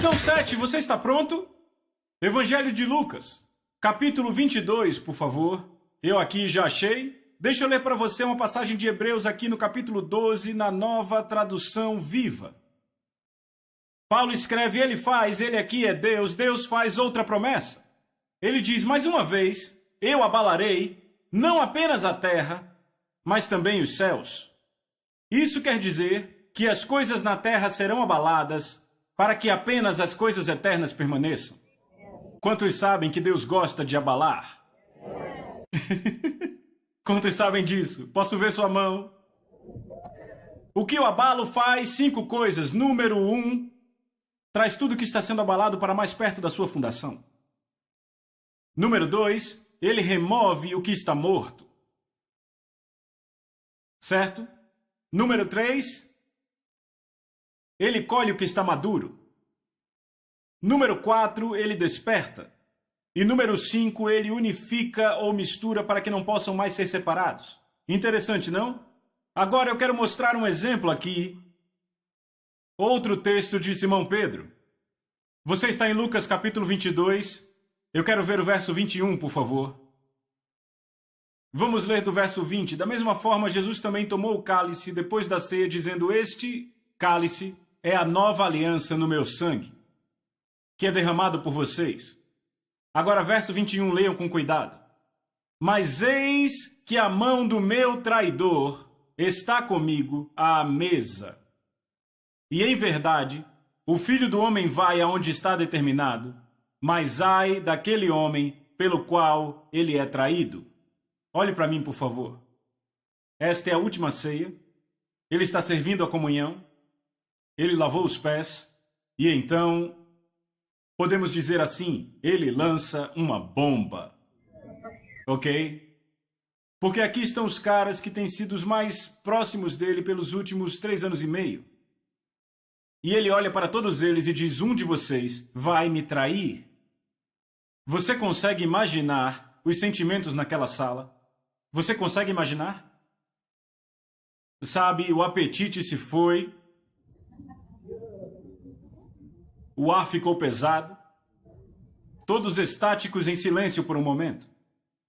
Lição 7, você está pronto? Evangelho de Lucas, capítulo 22, por favor. Eu aqui já achei. Deixa eu ler para você uma passagem de Hebreus aqui no capítulo 12, na Nova Tradução Viva. Paulo escreve, ele aqui é Deus, Deus faz outra promessa. Ele diz, mais uma vez, eu abalarei, não apenas a terra, mas também os céus. Isso quer dizer que as coisas na terra serão abaladas, para que apenas as coisas eternas permaneçam. Quantos sabem que Deus gosta de abalar? Quantos sabem disso? Posso ver sua mão? O que o abalo faz? 5 coisas. Número 1, traz tudo que está sendo abalado para mais perto da sua fundação. Número 2, ele remove o que está morto. Certo? Número 3, ele colhe o que está maduro. Número 4, ele desperta. E número 5, ele unifica ou mistura para que não possam mais ser separados. Interessante, não? Agora eu quero mostrar um exemplo aqui. Outro texto de Simão Pedro. Você está em Lucas capítulo 22. Eu quero ver o verso 21, por favor. Vamos ler do verso 20. Da mesma forma, Jesus também tomou o cálice depois da ceia, dizendo, este cálice é a nova aliança no meu sangue, que é derramado por vocês. Agora, verso 21, leiam com cuidado. Mas eis que a mão do meu traidor está comigo à mesa. E em verdade, o Filho do Homem vai aonde está determinado, mas ai daquele homem pelo qual ele é traído. Olhe para mim, por favor. Esta é a última ceia. Ele está servindo a comunhão. Ele lavou os pés. E então, podemos dizer assim, ele lança uma bomba. Ok? Porque aqui estão os caras que têm sido os mais próximos dele pelos últimos 3 anos e meio. E ele olha para todos eles e diz, um de vocês vai me trair. Você consegue imaginar os sentimentos naquela sala? Você consegue imaginar? Sabe, o apetite se foi. O ar ficou pesado. Todos estáticos em silêncio por um momento.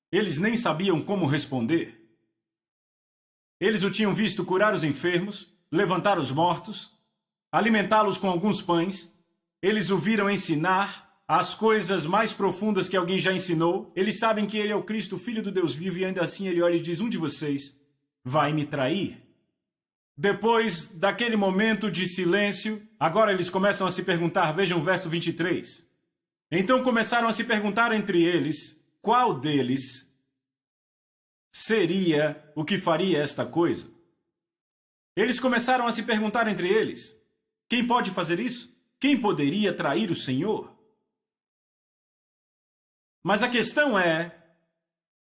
Eles nem sabiam como responder. Eles o tinham visto curar os enfermos, levantar os mortos, alimentá-los com alguns pães. Eles o viram ensinar as coisas mais profundas que alguém já ensinou. Eles sabem que ele é o Cristo, Filho do Deus vivo, e ainda assim ele olha e diz, um de vocês vai me trair. Depois daquele momento de silêncio, agora eles começam a se perguntar, vejam o verso 23. Então começaram a se perguntar entre eles, qual deles seria o que faria esta coisa? Eles começaram a se perguntar entre eles, quem pode fazer isso? Quem poderia trair o Senhor? Mas a questão é,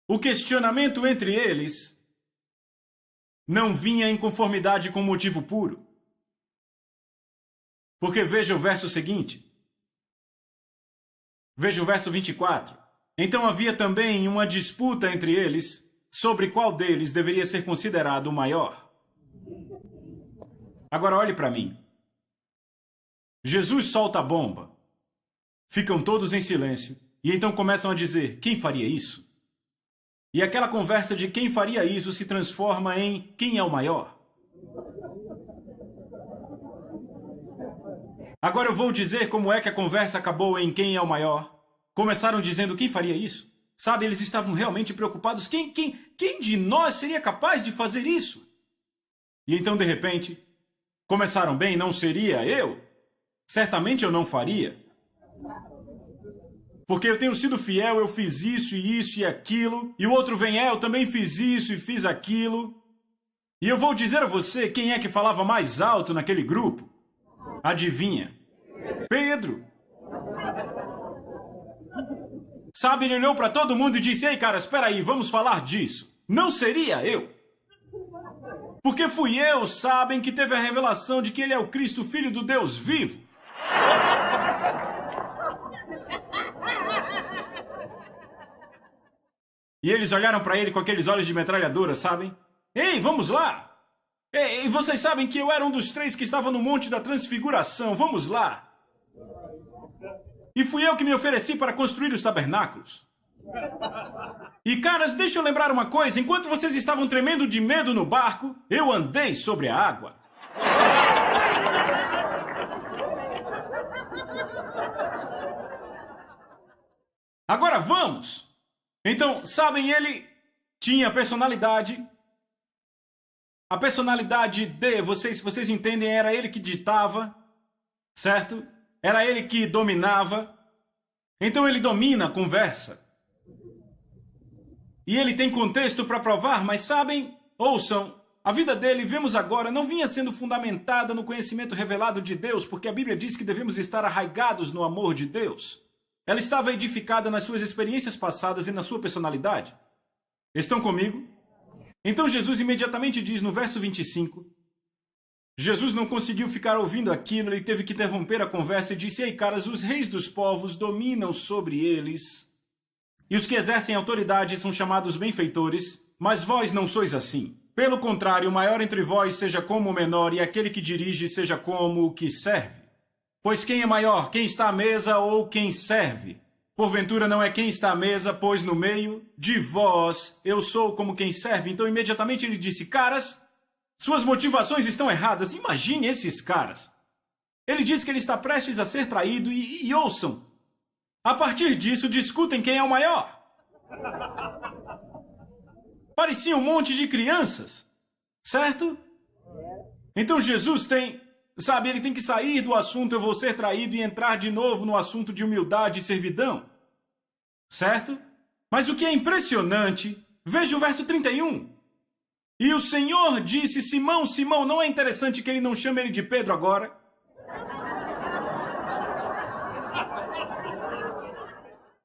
o questionamento entre eles não vinha em conformidade com o motivo puro. Porque veja o verso seguinte. Veja o verso 24. Então havia também uma disputa entre eles sobre qual deles deveria ser considerado o maior. Agora olhe para mim. Jesus solta a bomba. Ficam todos em silêncio. E então começam a dizer, quem faria isso? E aquela conversa de quem faria isso se transforma em quem é o maior. Agora eu vou dizer como é que a conversa acabou em quem é o maior. Começaram dizendo quem faria isso? Sabe, eles estavam realmente preocupados. Quem de nós seria capaz de fazer isso? E então, de repente, começaram bem, não seria eu? Certamente eu não faria. Porque eu tenho sido fiel, eu fiz isso e aquilo. E o outro vem, eu também fiz isso e fiz aquilo. E eu vou dizer a você quem é que falava mais alto naquele grupo. Adivinha? Pedro. Sabe, ele olhou para todo mundo e disse, ei, cara, espera aí, vamos falar disso. Não seria eu. Porque fui eu, sabem, que teve a revelação de que ele é o Cristo, Filho do Deus vivo. E eles olharam para ele com aqueles olhos de metralhadora, sabem? Ei, vamos lá! Ei, vocês sabem que eu era um dos 3 que estava no Monte da Transfiguração, vamos lá! E fui eu que me ofereci para construir os tabernáculos. E caras, deixa eu lembrar uma coisa. Enquanto vocês estavam tremendo de medo no barco, eu andei sobre a água. Agora vamos! Então, sabem, ele tinha personalidade. A personalidade de, vocês entendem, era ele que ditava, certo? Era ele que dominava. Então ele domina a conversa. E ele tem contexto para provar, mas sabem, ouçam, a vida dele, vemos agora, não vinha sendo fundamentada no conhecimento revelado de Deus, porque a Bíblia diz que devemos estar arraigados no amor de Deus. Ela estava edificada nas suas experiências passadas e na sua personalidade. Estão comigo? Então Jesus imediatamente diz no verso 25, Jesus não conseguiu ficar ouvindo aquilo, ele teve que interromper a conversa e disse, ei caras, os reis dos povos dominam sobre eles, e os que exercem autoridade são chamados benfeitores, mas vós não sois assim. Pelo contrário, o maior entre vós seja como o menor, e aquele que dirige seja como o que serve. Pois quem é maior, quem está à mesa ou quem serve? Porventura não é quem está à mesa, pois no meio de vós eu sou como quem serve. Então imediatamente ele disse, caras, suas motivações estão erradas. Imagine esses caras. Ele diz que ele está prestes a ser traído e ouçam. A partir disso, discutem quem é o maior. Parecia um monte de crianças, certo? Então Jesus tem... Sabe, ele tem que sair do assunto eu vou ser traído e entrar de novo no assunto de humildade e servidão. Certo? Mas o que é impressionante, veja o verso 31. E o Senhor disse, Simão, Simão, não é interessante que ele não chame ele de Pedro agora?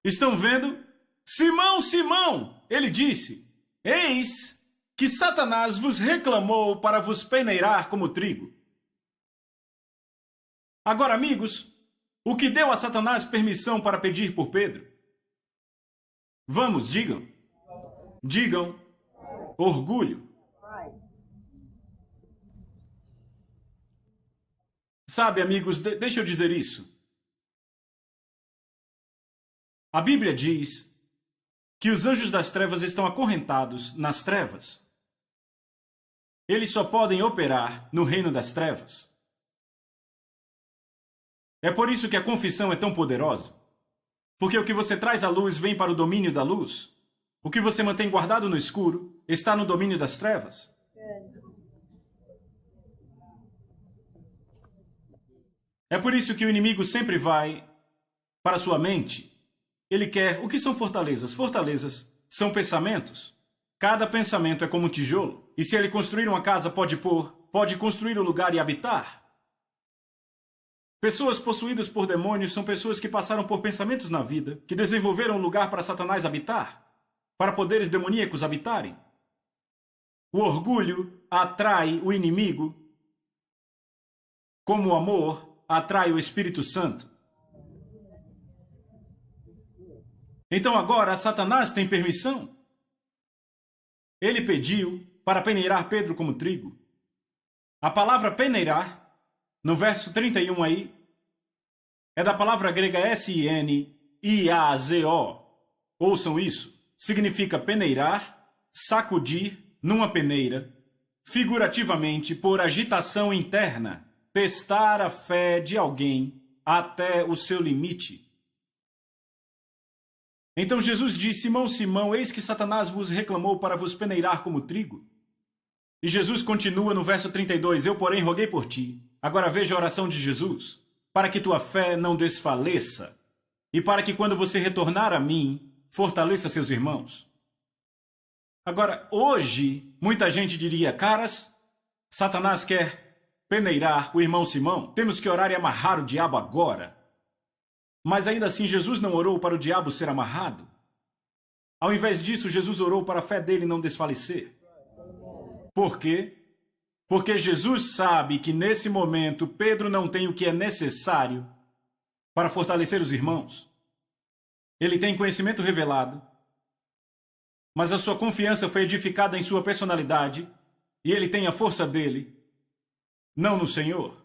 Estão vendo? Simão, Simão, ele disse, eis que Satanás vos reclamou para vos peneirar como trigo. Agora, amigos, o que deu a Satanás permissão para pedir por Pedro? Vamos, digam. Digam, orgulho. Sabe, amigos, deixa eu dizer isso. A Bíblia diz que os anjos das trevas estão acorrentados nas trevas. Eles só podem operar no reino das trevas. É por isso que a confissão é tão poderosa. Porque o que você traz à luz vem para o domínio da luz. O que você mantém guardado no escuro está no domínio das trevas. É por isso que o inimigo sempre vai para sua mente. Ele quer... O que são fortalezas? Fortalezas são pensamentos. Cada pensamento é como um tijolo. E se ele construir uma casa, pode construir um lugar e habitar. Pessoas possuídas por demônios são pessoas que passaram por pensamentos na vida, que desenvolveram um lugar para Satanás habitar, para poderes demoníacos habitarem. O orgulho atrai o inimigo, como o amor atrai o Espírito Santo. Então agora Satanás tem permissão. Ele pediu para peneirar Pedro como trigo. A palavra peneirar, no verso 31 aí, é da palavra grega S-I-N-I-A-Z-O. Ouçam isso. Significa peneirar, sacudir numa peneira, figurativamente por agitação interna, testar a fé de alguém até o seu limite. Então Jesus disse, Simão, Simão, eis que Satanás vos reclamou para vos peneirar como trigo. E Jesus continua no verso 32, eu, porém, roguei por ti. Agora veja a oração de Jesus, para que tua fé não desfaleça, e para que quando você retornar a mim, fortaleça seus irmãos. Agora, hoje, muita gente diria, caras, Satanás quer peneirar o irmão Simão, temos que orar e amarrar o diabo agora. Mas ainda assim, Jesus não orou para o diabo ser amarrado. Ao invés disso, Jesus orou para a fé dele não desfalecer. Por quê? Porque Jesus sabe que nesse momento Pedro não tem o que é necessário para fortalecer os irmãos. Ele tem conhecimento revelado, mas a sua confiança foi edificada em sua personalidade e ele tem a força dele, não no Senhor.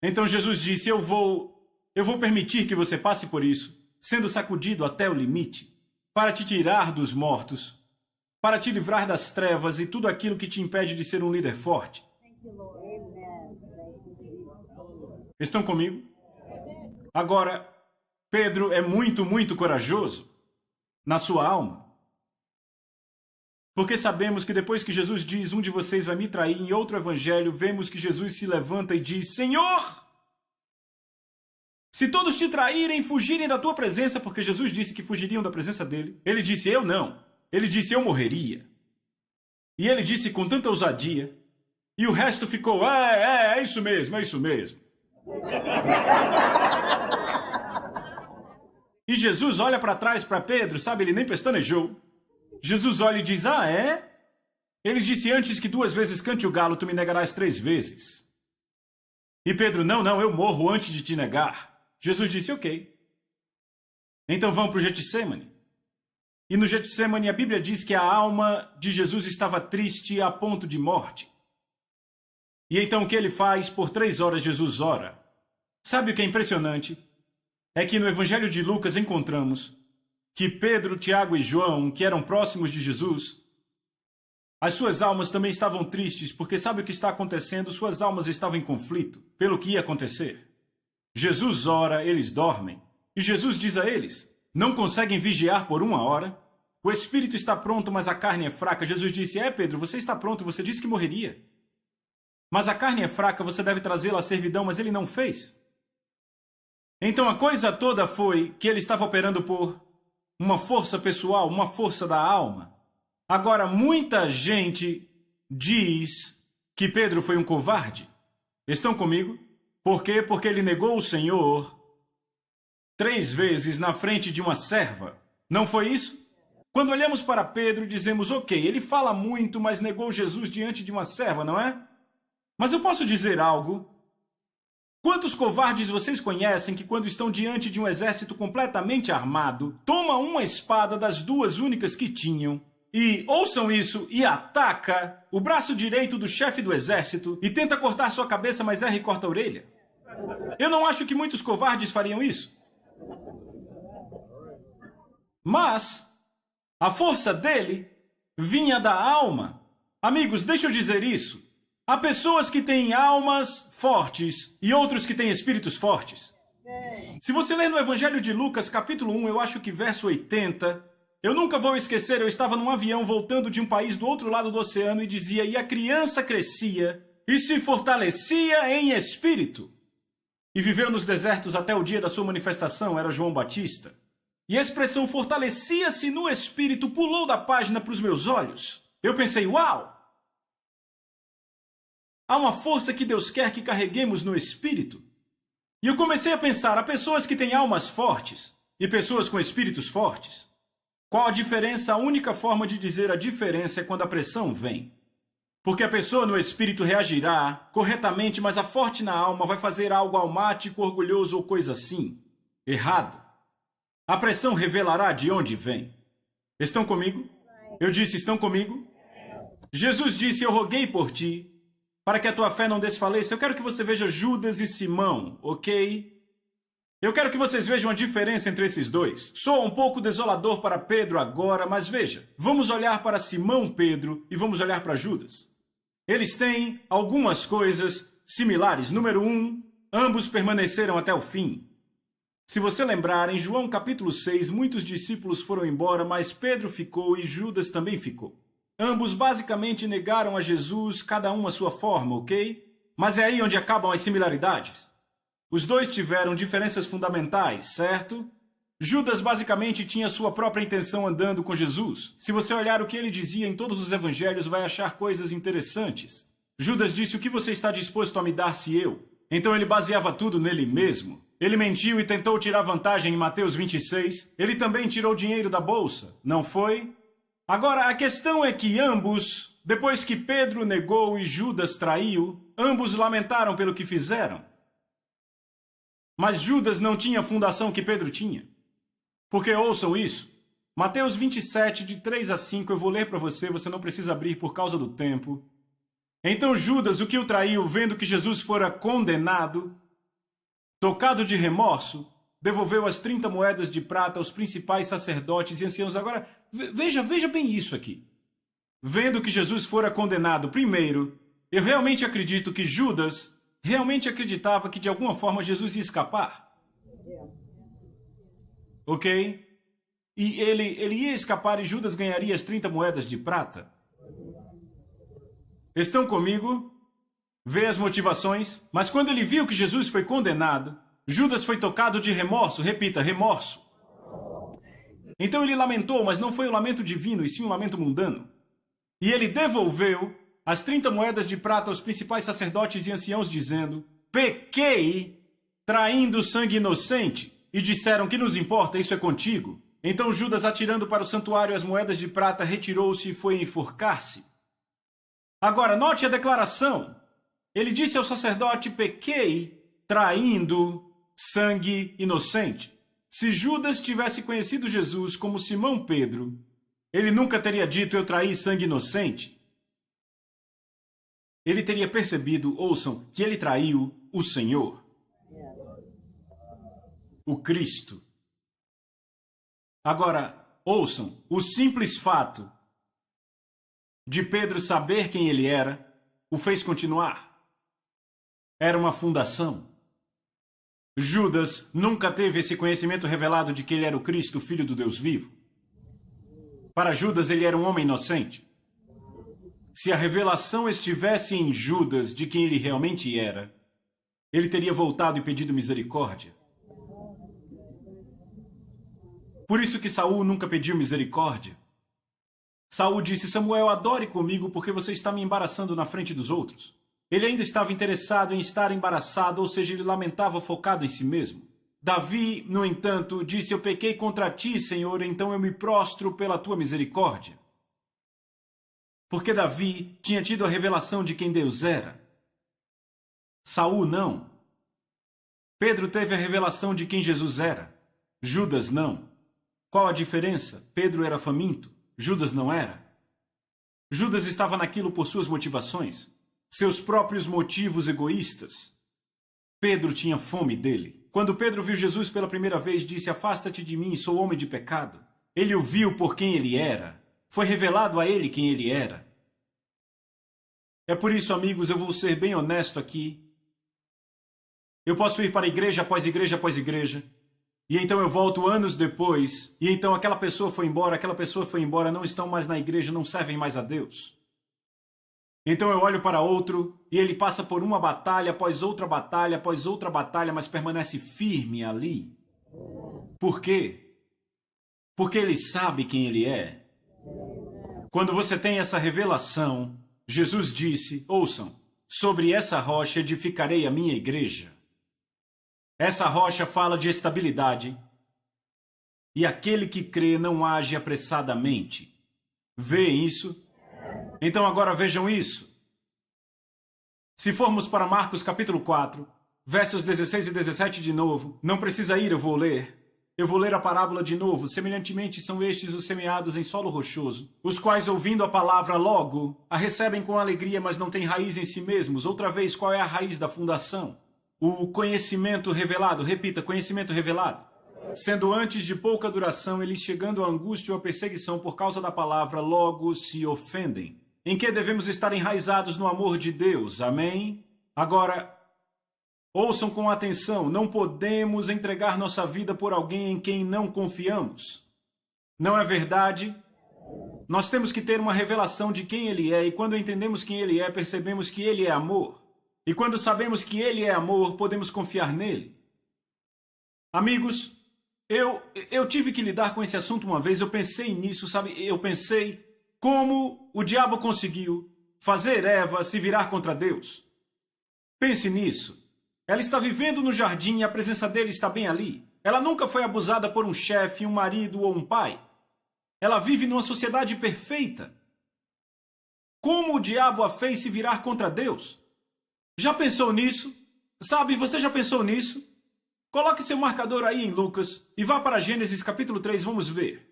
Então Jesus disse, eu vou eu vou permitir que você passe por isso, sendo sacudido até o limite, para te tirar dos mortos, para te livrar das trevas e tudo aquilo que te impede de ser um líder forte. Estão comigo? Agora, Pedro é muito, muito corajoso na sua alma. Porque sabemos que depois que Jesus diz, um de vocês vai me trair, em outro evangelho, vemos que Jesus se levanta e diz, Senhor, se todos te traírem, fugirem da tua presença, porque Jesus disse que fugiriam da presença dele, ele disse, eu não. Ele disse, eu morreria. E ele disse com tanta ousadia, e o resto ficou, é isso mesmo, é isso mesmo. E Jesus olha para trás para Pedro, sabe, ele nem pestanejou. Jesus olha e diz, é? Ele disse, antes que 2 vezes cante o galo, tu me negarás 3 vezes. E Pedro, não, eu morro antes de te negar. Jesus disse, ok. Então vamos para o Getsemane. E no Getsemane a Bíblia diz que a alma de Jesus estava triste a ponto de morte. E então o que ele faz? Por 3 horas Jesus ora. Sabe o que é impressionante? É que no Evangelho de Lucas encontramos que Pedro, Tiago e João, que eram próximos de Jesus, as suas almas também estavam tristes, porque sabe o que está acontecendo? Suas almas estavam em conflito pelo que ia acontecer. Jesus ora, eles dormem. E Jesus diz a eles, não conseguem vigiar por 1 hora? O espírito está pronto, mas a carne é fraca. Jesus disse, Pedro, você está pronto, você disse que morreria. Mas a carne é fraca, você deve trazê-la à servidão, mas ele não fez. Então a coisa toda foi que ele estava operando por uma força pessoal, uma força da alma. Agora, muita gente diz que Pedro foi um covarde. Estão comigo? Por quê? Porque ele negou o Senhor 3 vezes na frente de uma serva. Não foi isso? Quando olhamos para Pedro, dizemos, ok, ele fala muito, mas negou Jesus diante de uma serva, não é? Mas eu posso dizer algo? Quantos covardes vocês conhecem que, quando estão diante de um exército completamente armado, tomam uma espada das 2 únicas que tinham e, ouçam isso, e ataca o braço direito do chefe do exército e tenta cortar sua cabeça, mas erra e corta a orelha? Eu não acho que muitos covardes fariam isso. Mas a força dele vinha da alma. Amigos, deixa eu dizer isso. Há pessoas que têm almas fortes e outros que têm espíritos fortes. Se você ler no Evangelho de Lucas, capítulo 1, eu acho que verso 80, eu nunca vou esquecer, eu estava num avião voltando de um país do outro lado do oceano e dizia, e a criança crescia e se fortalecia em espírito. E viveu nos desertos até o dia da sua manifestação, era João Batista. E a expressão fortalecia-se no espírito pulou da página para os meus olhos. Eu pensei, uau! Há uma força que Deus quer que carreguemos no espírito. E eu comecei a pensar, há pessoas que têm almas fortes e pessoas com espíritos fortes. Qual a diferença? A única forma de dizer a diferença é quando a pressão vem. Porque a pessoa no espírito reagirá corretamente, mas a forte na alma vai fazer algo almático, orgulhoso ou coisa assim. Errado. A pressão revelará de onde vem. Estão comigo? Eu disse, estão comigo? Jesus disse, eu roguei por ti, para que a tua fé não desfaleça. Eu quero que você veja Judas e Simão, ok? Eu quero que vocês vejam a diferença entre esses dois. Soa um pouco desolador para Pedro agora, mas veja. Vamos olhar para Simão Pedro e vamos olhar para Judas. Eles têm algumas coisas similares. Número 1, ambos permaneceram até o fim. Se você lembrar, em João capítulo 6, muitos discípulos foram embora, mas Pedro ficou e Judas também ficou. Ambos basicamente negaram a Jesus, cada um à sua forma, ok? Mas é aí onde acabam as similaridades. Os dois tiveram diferenças fundamentais, certo? Judas basicamente tinha sua própria intenção andando com Jesus. Se você olhar o que ele dizia em todos os evangelhos, vai achar coisas interessantes. Judas disse, o que você está disposto a me dar se eu? Então ele baseava tudo nele mesmo. Ele mentiu e tentou tirar vantagem em Mateus 26. Ele também tirou dinheiro da bolsa, não foi? Agora, a questão é que ambos, depois que Pedro negou e Judas traiu, ambos lamentaram pelo que fizeram. Mas Judas não tinha a fundação que Pedro tinha. Porque ouçam isso. Mateus 27, de 3 a 5, eu vou ler para você, você não precisa abrir por causa do tempo. Então Judas, o que o traiu, vendo que Jesus fora condenado, tocado de remorso, devolveu as 30 moedas de prata aos principais sacerdotes e anciãos. Agora, veja bem isso aqui. Vendo que Jesus fora condenado primeiro, eu realmente acredito que Judas realmente acreditava que de alguma forma Jesus ia escapar. Ok? E ele ia escapar e Judas ganharia as 30 moedas de prata. Estão comigo? Vê as motivações. Mas quando ele viu que Jesus foi condenado, Judas foi tocado de remorso. Repita, remorso. Então ele lamentou, mas não foi o lamento divino, e sim um lamento mundano. E ele devolveu as 30 moedas de prata aos principais sacerdotes e anciãos, dizendo: pequei, traindo sangue inocente. E disseram: que nos importa, isso é contigo. Então Judas, atirando para o santuário as moedas de prata, retirou-se e foi enforcar-se. Agora, note a declaração. Ele disse ao sacerdote: pequei, traindo sangue inocente. Se Judas tivesse conhecido Jesus como Simão Pedro, ele nunca teria dito: eu traí sangue inocente. Ele teria percebido, ouçam, que ele traiu o Senhor, o Cristo. Agora, ouçam, o simples fato de Pedro saber quem ele era o fez continuar. Era uma fundação. Judas nunca teve esse conhecimento revelado de que ele era o Cristo, o Filho do Deus vivo. Para Judas, ele era um homem inocente. Se a revelação estivesse em Judas de quem ele realmente era, ele teria voltado e pedido misericórdia. Por isso que Saul nunca pediu misericórdia. Saul disse: Samuel, adore comigo porque você está me embaraçando na frente dos outros. Ele ainda estava interessado em estar embaraçado, ou seja, ele lamentava focado em si mesmo. Davi, no entanto, disse: eu pequei contra ti, Senhor, então eu me prostro pela tua misericórdia. Porque Davi tinha tido a revelação de quem Deus era. Saul não. Pedro teve a revelação de quem Jesus era. Judas não. Qual a diferença? Pedro era faminto, Judas não era. Judas estava naquilo por suas motivações, seus próprios motivos egoístas. Pedro tinha fome dele. Quando Pedro viu Jesus pela primeira vez, disse: afasta-te de mim, sou homem de pecado. Ele o viu por quem ele era. Foi revelado a ele quem ele era. É por isso, amigos, eu vou ser bem honesto aqui. Eu posso ir para igreja após igreja após igreja, e então eu volto anos depois, e então aquela pessoa foi embora, não estão mais na igreja, não servem mais a Deus. Então eu olho para outro, e ele passa por uma batalha após outra batalha, mas permanece firme ali. Por quê? Porque ele sabe quem ele é. Quando você tem essa revelação, Jesus disse, ouçam, sobre essa rocha edificarei a minha igreja. Essa rocha fala de estabilidade. E aquele que crê não age apressadamente. Vêem isso? Então agora vejam isso. Se formos para Marcos capítulo 4, versos 16 e 17 de novo, não precisa ir, eu vou ler. Eu vou ler a parábola de novo. Semelhantemente são estes os semeados em solo rochoso, os quais, ouvindo a palavra logo, a recebem com alegria, mas não têm raiz em si mesmos. Outra vez, qual é a raiz da fundação? O conhecimento revelado. Repita, conhecimento revelado. Sendo antes de pouca duração, eles, chegando à angústia ou à perseguição por causa da palavra, logo se ofendem. Em que devemos estar enraizados no amor de Deus. Amém? Agora, ouçam com atenção, não podemos entregar nossa vida por alguém em quem não confiamos. Não é verdade? Nós temos que ter uma revelação de quem Ele é, e quando entendemos quem Ele é, percebemos que Ele é amor. E quando sabemos que Ele é amor, podemos confiar nele. Amigos, eu tive que lidar com esse assunto uma vez, eu pensei nisso, sabe? Eu pensei como o diabo conseguiu fazer Eva se virar contra Deus. Pense nisso. Ela está vivendo no jardim e a presença dele está bem ali. Ela nunca foi abusada por um chefe, um marido ou um pai. Ela vive numa sociedade perfeita. Como o diabo a fez se virar contra Deus? Já pensou nisso? Sabe, você já pensou nisso? Coloque seu marcador aí em Lucas e vá para Gênesis capítulo 3, vamos ver.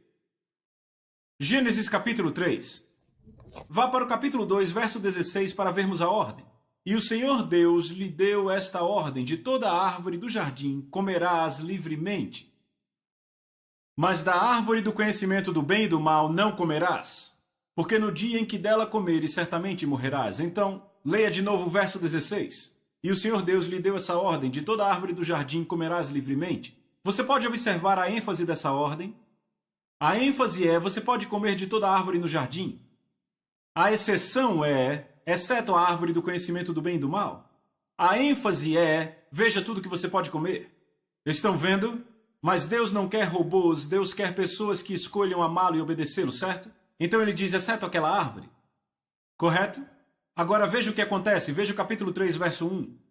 Gênesis capítulo 3. Vá para o capítulo 2, verso 16 para vermos a ordem. E o Senhor Deus lhe deu esta ordem: de toda árvore do jardim comerás livremente, mas da árvore do conhecimento do bem e do mal não comerás, porque no dia em que dela comeres certamente morrerás. Então, leia de novo o verso 16. E o Senhor Deus lhe deu essa ordem: de toda árvore do jardim comerás livremente. Você pode observar a ênfase dessa ordem? A ênfase é: você pode comer de toda árvore no jardim. A exceção é: exceto a árvore do conhecimento do bem e do mal. A ênfase é: veja tudo que você pode comer. Estão vendo? Mas Deus não quer robôs, Deus quer pessoas que escolham amá-lo e obedecê-lo, certo? Então ele diz: exceto aquela árvore. Correto? Agora veja o que acontece, veja o capítulo 3, verso 1.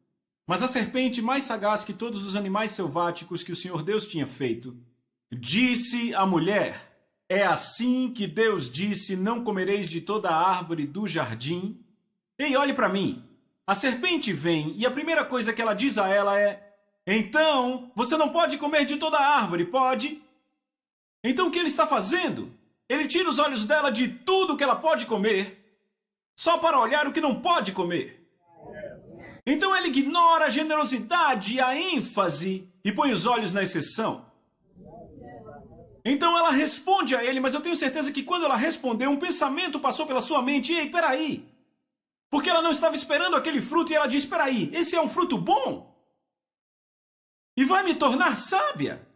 Mas a serpente, mais sagaz que todos os animais selváticos que o Senhor Deus tinha feito, disse à mulher: é assim que Deus disse: não comereis de toda a árvore do jardim? Ei, olhe para mim. A serpente vem e a primeira coisa que ela diz a ela é: então, você não pode comer de toda a árvore, pode? Então o que ele está fazendo? Ele tira os olhos dela de tudo que ela pode comer, só para olhar o que não pode comer. Então ele ignora a generosidade e a ênfase e põe os olhos na exceção. Então ela responde a ele, mas eu tenho certeza que quando ela respondeu, um pensamento passou pela sua mente: ei, peraí. Porque ela não estava esperando aquele fruto e ela diz: peraí, esse é um fruto bom? E vai me tornar sábia?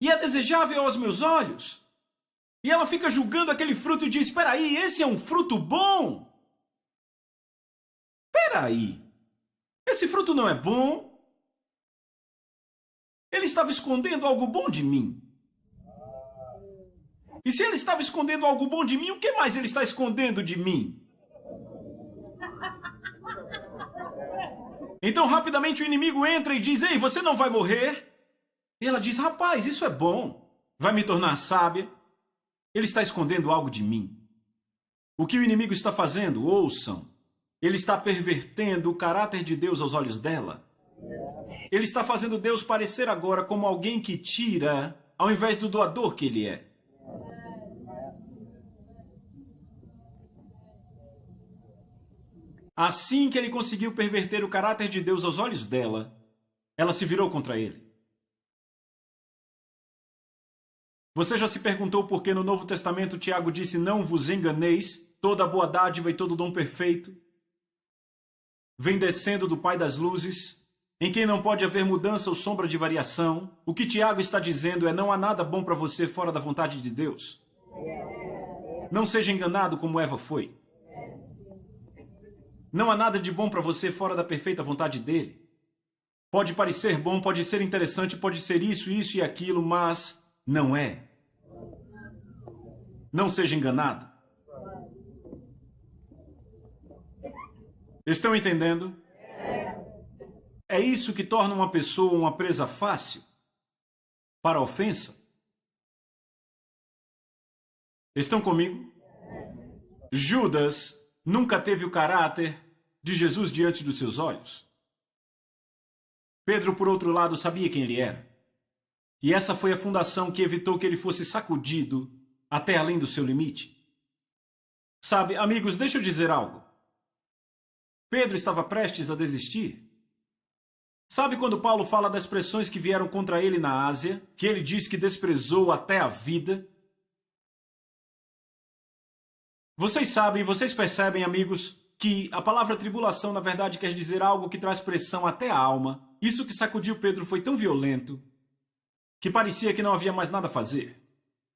E é desejável aos meus olhos? E ela fica julgando aquele fruto e diz: peraí, esse é um fruto bom? Peraí, esse fruto não é bom? Ele estava escondendo algo bom de mim. E se ele estava escondendo algo bom de mim, o que mais ele está escondendo de mim? Então rapidamente o inimigo entra e diz: ei, você não vai morrer? E ela diz: rapaz, isso é bom, vai me tornar sábia. Ele está escondendo algo de mim. O que o inimigo está fazendo? Ouçam. Ele está pervertendo o caráter de Deus aos olhos dela. Ele está fazendo Deus parecer agora como alguém que tira, ao invés do doador que ele é. Assim que ele conseguiu perverter o caráter de Deus aos olhos dela, ela se virou contra ele. Você já se perguntou por que no Novo Testamento Tiago disse: não vos enganeis, toda boa dádiva e todo dom perfeito vem descendo do Pai das luzes, em quem não pode haver mudança ou sombra de variação? O que Tiago está dizendo é: não há nada bom para você fora da vontade de Deus. Não seja enganado como Eva foi. Não há nada de bom para você fora da perfeita vontade dele. Pode parecer bom, pode ser interessante, pode ser isso, isso e aquilo, mas não é. Não seja enganado. Estão entendendo? É isso que torna uma pessoa uma presa fácil para a ofensa. Estão comigo? Judas nunca teve o caráter de Jesus diante dos seus olhos. Pedro, por outro lado, sabia quem ele era. E essa foi a fundação que evitou que ele fosse sacudido até além do seu limite. Sabe, amigos, deixa eu dizer algo. Pedro estava prestes a desistir. Sabe quando Paulo fala das pressões que vieram contra ele na Ásia, que ele diz que desprezou até a vida? Vocês sabem, vocês percebem, amigos, que a palavra tribulação, na verdade, quer dizer algo que traz pressão até a alma. Isso que sacudiu Pedro foi tão violento que parecia que não havia mais nada a fazer.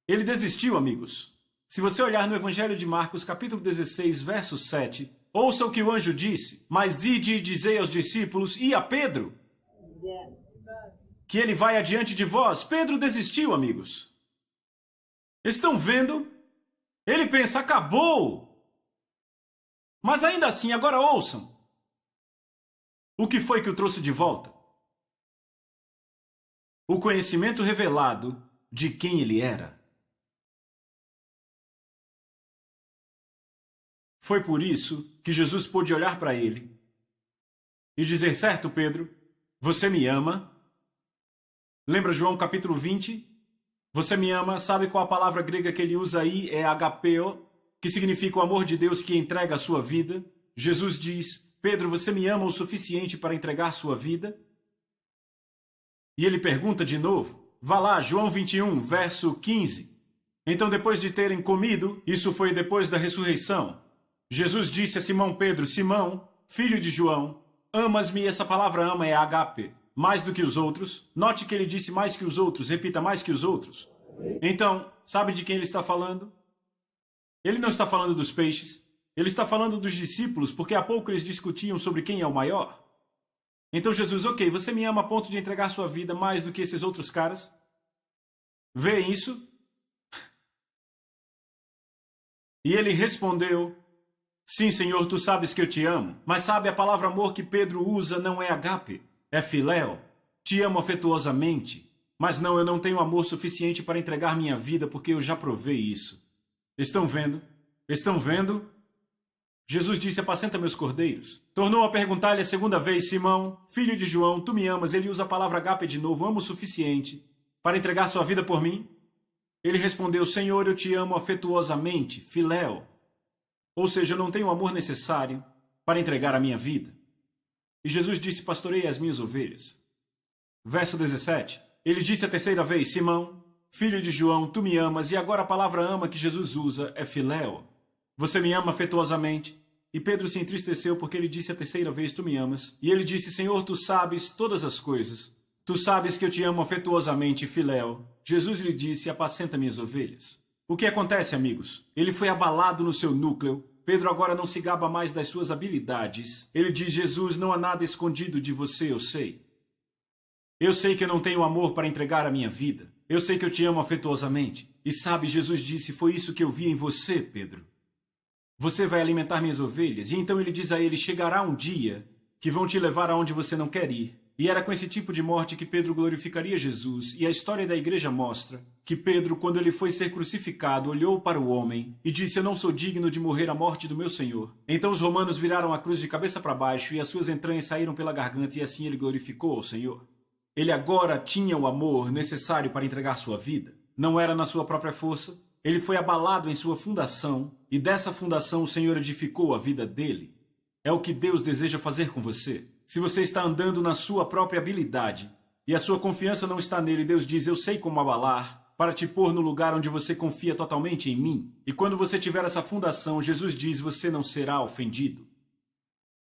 Ele desistiu, amigos. Se você olhar no Evangelho de Marcos, capítulo 16, verso 7, ouça o que o anjo disse: mas ide e dizei aos discípulos e a Pedro que ele vai adiante de vós. Pedro desistiu, amigos. Estão vendo? Ele pensa: acabou. Mas ainda assim, agora ouçam. O que foi que o trouxe de volta? O conhecimento revelado de quem ele era. Foi por isso que Jesus pôde olhar para ele e dizer: certo, Pedro, você me ama? Lembra João capítulo 20? Você me ama? Sabe qual a palavra grega que ele usa aí? É agapeo, que significa o amor de Deus que entrega a sua vida. Jesus diz: Pedro, você me ama o suficiente para entregar sua vida? E ele pergunta de novo. Vá lá, João 21, verso 15. Então, depois de terem comido, isso foi depois da ressurreição, Jesus disse a Simão Pedro, Simão, filho de João, amas-me? Essa palavra ama é ágape, mais do que os outros. Note que ele disse mais que os outros, repita, mais que os outros. Então, sabe de quem ele está falando? Ele não está falando dos peixes, ele está falando dos discípulos, porque há pouco eles discutiam sobre quem é o maior. Então Jesus, ok, você me ama a ponto de entregar sua vida mais do que esses outros caras? Vê isso? E ele respondeu, sim, Senhor, tu sabes que eu te amo. Mas sabe, a palavra amor que Pedro usa não é agape, é filéu. Te amo afetuosamente. Mas não, eu não tenho amor suficiente para entregar minha vida porque eu já provei isso. Estão vendo? Estão vendo? Jesus disse, apacenta meus cordeiros. Tornou a perguntar-lhe a segunda vez, Simão, filho de João, tu me amas? Ele usa a palavra agape de novo, amo o suficiente para entregar sua vida por mim? Ele respondeu, Senhor, eu te amo afetuosamente, filéu. Ou seja, eu não tenho o amor necessário para entregar a minha vida. E Jesus disse, pastorei as minhas ovelhas. Verso 17. Ele disse a terceira vez, Simão, filho de João, tu me amas, e agora a palavra ama que Jesus usa é filéu. Você me ama afetuosamente? E Pedro se entristeceu porque ele disse a terceira vez, tu me amas. E ele disse, Senhor, tu sabes todas as coisas. Tu sabes que eu te amo afetuosamente, filéu. Jesus lhe disse, apacenta minhas ovelhas. O que acontece, amigos? Ele foi abalado no seu núcleo. Pedro agora não se gaba mais das suas habilidades. Ele diz, Jesus, não há nada escondido de você, eu sei. Eu sei que eu não tenho amor para entregar a minha vida. Eu sei que eu te amo afetuosamente. E sabe, Jesus disse, foi isso que eu vi em você, Pedro. Você vai alimentar minhas ovelhas? E então ele diz a ele, chegará um dia que vão te levar aonde você não quer ir. E era com esse tipo de morte que Pedro glorificaria Jesus. E a história da igreja mostra que Pedro, quando ele foi ser crucificado, olhou para o homem e disse, eu não sou digno de morrer a morte do meu Senhor. Então os romanos viraram a cruz de cabeça para baixo e as suas entranhas saíram pela garganta e assim ele glorificou ao Senhor. Ele agora tinha o amor necessário para entregar sua vida. Não era na sua própria força. Ele foi abalado em sua fundação e dessa fundação o Senhor edificou a vida dele. É o que Deus deseja fazer com você. Se você está andando na sua própria habilidade e a sua confiança não está nele, Deus diz, eu sei como abalar para te pôr no lugar onde você confia totalmente em mim. E quando você tiver essa fundação, Jesus diz, você não será ofendido.